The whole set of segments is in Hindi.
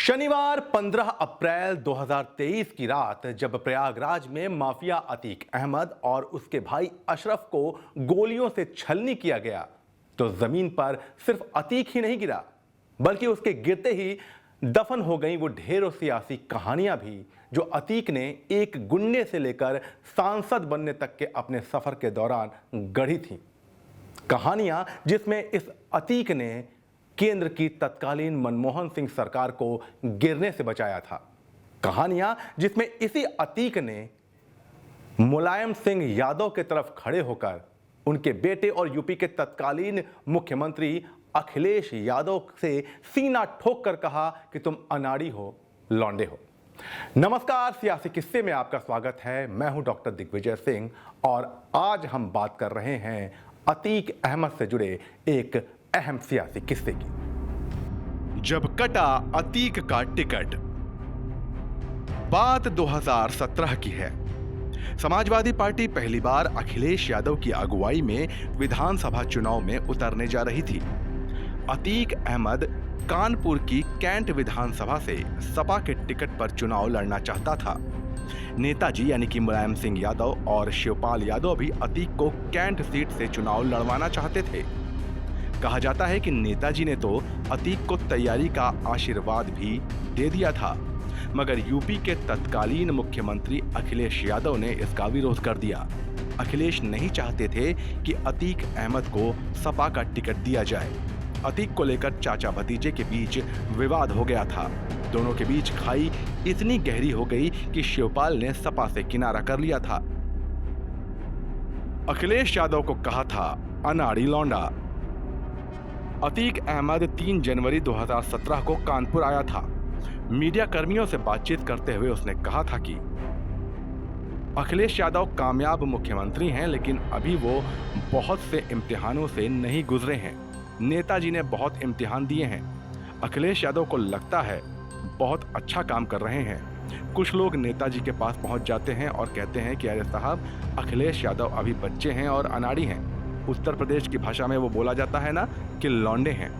शनिवार 15 अप्रैल 2023 की रात जब प्रयागराज में माफिया अतीक अहमद और उसके भाई अशरफ को गोलियों से छलनी किया गया तो जमीन पर सिर्फ अतीक ही नहीं गिरा, बल्कि उसके गिरते ही दफन हो गई वो ढेरों सियासी कहानियां भी जो अतीक ने एक गुंडे से लेकर सांसद बनने तक के अपने सफर के दौरान गढ़ी थीं। कहानियां जिसमें इस अतीक ने केंद्र की तत्कालीन मनमोहन सिंह सरकार को गिरने से बचाया था। कहानियां जिसमें इसी अतीक ने मुलायम सिंह यादव के तरफ खड़े होकर उनके बेटे और यूपी के तत्कालीन मुख्यमंत्री अखिलेश यादव से सीना ठोक कर कहा कि तुम अनाड़ी हो, लौंडे हो। नमस्कार, सियासी किस्से में आपका स्वागत है। मैं हूं डॉक्टर दिग्विजय सिंह और आज हम बात कर रहे हैं अतीक अहमद से जुड़े एक अहम सियासी किस्से की। जब कटा अतीक का टिकट। बात 2017 की है। समाजवादी पार्टी पहली बार अखिलेश यादव की अगुवाई में विधानसभा चुनाव में उतरने जा रही थी। अतीक अहमद कानपुर की कैंट विधानसभा से सपा के टिकट पर चुनाव लड़ना चाहता था। नेताजी यानी कि मुलायम सिंह यादव और शिवपाल यादव भी अतीक को कैंट सीट से चुनाव लड़वाना चाहते थे। कहा जाता है कि नेताजी ने तो अतीक को तैयारी का आशीर्वाद भी दे दिया था, मगर यूपी के तत्कालीन मुख्यमंत्री अखिलेश यादव ने इसका विरोध कर दिया। अखिलेश नहीं चाहते थे कि अतीक अहमद को सपा का टिकट दिया जाए। अतीक को लेकर चाचा भतीजे के बीच विवाद हो गया था। दोनों के बीच खाई इतनी गहरी हो गई कि शिवपाल ने सपा से किनारा कर लिया था। अखिलेश यादव को कहा था अनाड़ी लौंडा। अतीक अहमद 3 जनवरी 2017 को कानपुर आया था। मीडिया कर्मियों से बातचीत करते हुए उसने कहा था कि अखिलेश यादव कामयाब मुख्यमंत्री हैं, लेकिन अभी वो बहुत से इम्तिहानों से नहीं गुजरे हैं। नेताजी ने बहुत इम्तिहान दिए हैं। अखिलेश यादव को लगता है बहुत अच्छा काम कर रहे हैं। कुछ लोग नेताजी के पास पहुंच जाते हैं और कहते हैं कि अरे साहब, अखिलेश यादव अभी बच्चे हैं और अनाड़ी हैं। उत्तर प्रदेश की भाषा में वो बोला जाता है ना कि लौंडे हैं।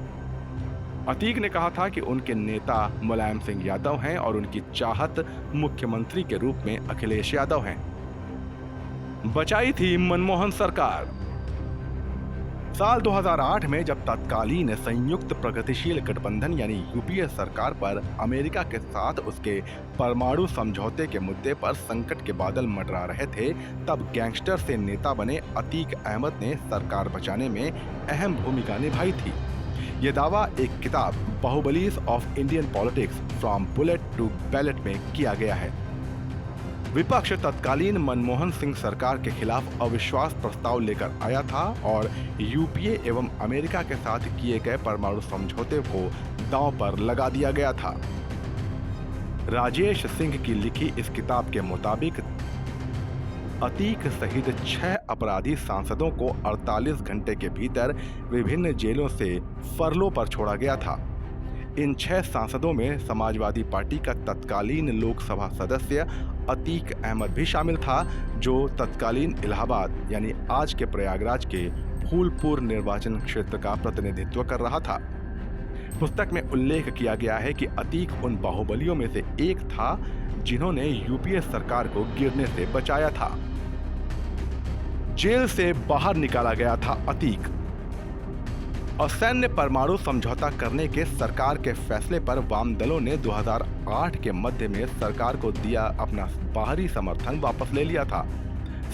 अतीक ने कहा था कि उनके नेता मुलायम सिंह यादव हैं और उनकी चाहत मुख्यमंत्री के रूप में अखिलेश यादव हैं। बचाई थी मनमोहन सरकार। साल 2008 में जब तत्कालीन संयुक्त प्रगतिशील गठबंधन यानी यूपीए सरकार पर अमेरिका के साथ उसके परमाणु समझौते के मुद्दे पर संकट के बादल मंडरा रहे थे, तब गैंगस्टर से नेता बने अतीक अहमद ने सरकार बचाने में अहम भूमिका निभाई थी। ये दावा एक किताब Bahubalis of Indian politics from bullet to ballot में किया गया है। विपक्ष तत्कालीन मनमोहन सिंह सरकार के खिलाफ अविश्वास प्रस्ताव लेकर आया था और यूपीए एवं अमेरिका के साथ किए गए परमाणु समझौते को दांव पर लगा दिया गया था। राजेश सिंह की लिखी इस किताब के मुताबिक अतीक सहित 6 अपराधी सांसदों को 48 घंटे के भीतर विभिन्न जेलों से फरलो पर छोड़ा गया था। इन 6 सांसदों में समाजवादी पार्टी का तत्कालीन लोकसभा सदस्य अतीक अहमद भी शामिल था, जो तत्कालीन इलाहाबाद यानी आज के प्रयागराज के फूलपुर निर्वाचन क्षेत्र का प्रतिनिधित्व कर रहा था। पुस्तक में उल्लेख किया गया है कि अतीक उन बाहुबलियों में से एक था जिन्होंने यूपीए सरकार को गिरने से बचाया था। जेल से बाहर निकाला गया था अतीक। असैन्य परमाणु समझौता करने के सरकार के फैसले पर वाम दलों ने 2008 के मध्य में सरकार को दिया अपना बाहरी समर्थन वापस ले लिया था।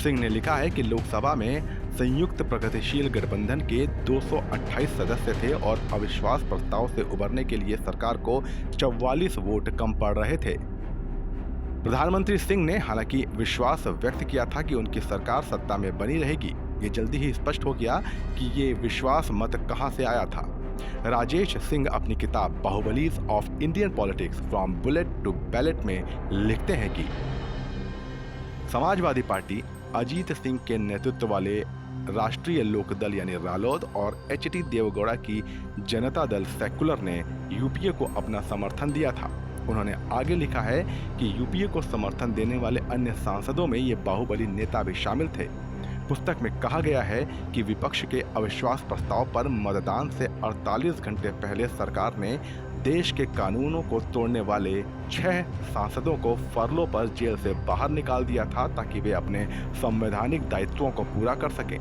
सिंह ने लिखा है कि लोकसभा में संयुक्त प्रगतिशील गठबंधन के 228 सदस्य थे और अविश्वास प्रस्ताव से उबरने के लिए सरकार को 44 वोट कम पड़ रहे थे। प्रधानमंत्री सिंह ने हालांकि विश्वास व्यक्त किया था कि उनकी सरकार सत्ता में बनी रहेगी। ये जल्दी ही स्पष्ट हो गया कि ये विश्वास मत कहां से आया था। राजेश सिंह अपनी किताब Bahubalis of Indian politics from bullet to ballot में लिखते हैं कि समाजवादी पार्टी अजीत सिंह के नेतृत्व वाले राष्ट्रीय लोकदल यानी रालोद और एच.डी. देवेगौड़ा की जनता दल सेकुलर ने यूपीए को अपना समर्थन दिया था। उन्होंने आगे लिखा है कि यूपीए को समर्थन देने वाले अन्य सांसदों में ये बाहुबली नेता भी शामिल थे। पुस्तक में कहा गया है कि विपक्ष के अविश्वास प्रस्ताव पर मतदान से 48 घंटे पहले सरकार ने देश के कानूनों को तोड़ने वाले 6 सांसदों को फरलो पर जेल से बाहर निकाल दिया था ताकि वे अपने संवैधानिक दायित्वों को पूरा कर सकें।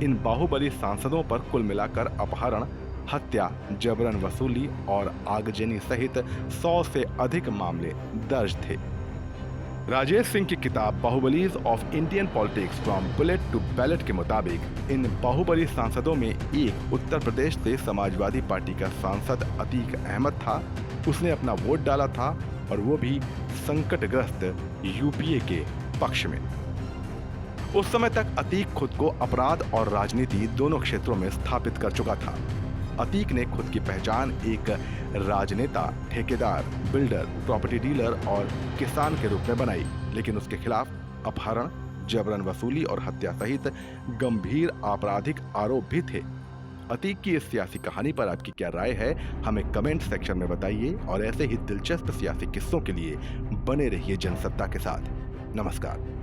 इन बाहुबली सांसदों पर कुल मिलाकर अपहरण, हत्या, जबरन वसूली और आगजनी सहित 100 से अधिक मामले दर्ज थे। राजेश सिंह की किताब Bahubalis of Indian politics from bullet to ballot के मुताबिक इन बाहुबली सांसदों में एक उत्तर प्रदेश से समाजवादी पार्टी का सांसद अतीक अहमद था। उसने अपना वोट डाला था और वो भी संकटग्रस्त यूपीए के पक्ष में। उस समय तक अतीक खुद को अपराध और राजनीति दोनों क्षेत्रों में स्थापित कर चुका था। अतीक ने खुद की पहचान एक राजनेता, ठेकेदार, बिल्डर, प्रॉपर्टी डीलर और किसान के रूप में बनाई, लेकिन उसके खिलाफ अपहरण, जबरन वसूली और हत्या सहित गंभीर आपराधिक आरोप भी थे। अतीक की इस सियासी कहानी पर आपकी क्या राय है, हमें कमेंट सेक्शन में बताइए और ऐसे ही दिलचस्प सियासी किस्सों के लिए बने रहिए जनसत्ता के साथ। नमस्कार।